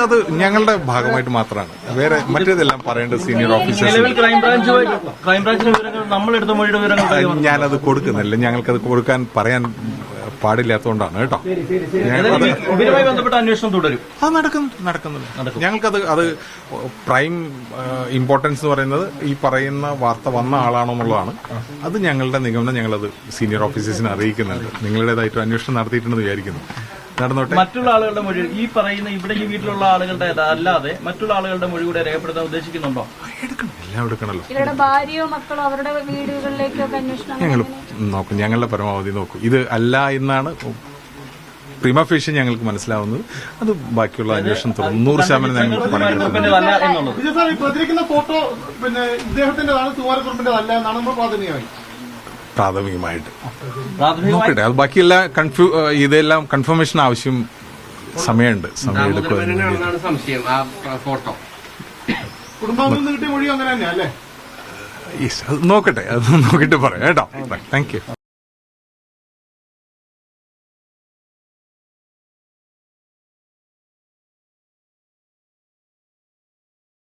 അത് ഞങ്ങളുടെ ഭാഗമായിട്ട് മാത്രമാണ്. വേറെ മറ്റേതെല്ലാം പറയേണ്ടത് സീനിയർ ഓഫീസേഴ്സ്. ഞാനത് കൊടുക്കുന്നില്ല. ഞങ്ങൾക്കത് കൊടുക്കാൻ പറയാൻ പാടില്ലാത്തതുകൊണ്ടാണ് കേട്ടോ. ഇവരുമായി ബന്ധപ്പെട്ട അന്വേഷണം തുടരും. അത് നടക്കുന്നുണ്ട്. ഞങ്ങൾക്കത് പ്രൈം ഇമ്പോർട്ടൻസ് എന്ന് പറയുന്നത് ഈ പറയുന്ന വാർത്ത വന്ന ആളാണോ എന്നുള്ളതാണ്. അത് ഞങ്ങളുടെ നിഗമനം. ഞങ്ങളത് സീനിയർ ഓഫീസേഴ്സിനെ അറിയിക്കുന്നുണ്ട്. നിങ്ങളുടേതായിട്ട് അന്വേഷണം നടത്തിയിട്ടുണ്ടെന്ന് വിചാരിക്കുന്നു. നടന്നോട്ടെ. മറ്റുള്ള ആളുകളുടെ മൊഴി ഈ പറയുന്ന ഇവിടെ ഈ വീട്ടിലുള്ള ആളുകളുടെ അല്ലാതെ മറ്റുള്ള ആളുകളുടെ മൊഴി കൂടെ രേഖപ്പെടുത്താൻ ഉദ്ദേശിക്കുന്നുണ്ടോ? എല്ലാം എടുക്കണല്ലോ. ഇവരുടെ ഭാര്യയോ മക്കളോ അവരുടെ വീടുകളിലേക്കൊക്കെ അന്വേഷണം ഞങ്ങൾ നോക്കും. ഞങ്ങളുടെ പരമാവധി നോക്കും. ഇത് അല്ല എന്നാണ് പ്രിമ ഫേഷ്യൻ ഞങ്ങൾക്ക് മനസ്സിലാവുന്നത്. അത് ബാക്കിയുള്ള അന്വേഷണം 100% ഞങ്ങൾക്ക് പ്രചരിക്കുന്ന ഫോട്ടോ പിന്നെ ഇദ്ദേഹത്തിന്റേതാണ്, കുമാരക്കുറുപ്പിന്റേതല്ല എന്നാണ് നമ്മൾ പ്രാഥമികമായിട്ട് നോക്കട്ടെ. അത് ബാക്കിയുള്ള ഇതെല്ലാം കൺഫർമേഷൻ ആവശ്യം സമയമുണ്ട്. സമയമെടുക്കും. കുടുംബാംഗങ്ങളിൽ നിന്ന് കിട്ടിയ മൊഴി അങ്ങനെ തന്നെയല്ലേ? അത് നോക്കട്ടെ. അത് നോക്കിയിട്ട് പറയാം കേട്ടോ. Thank you.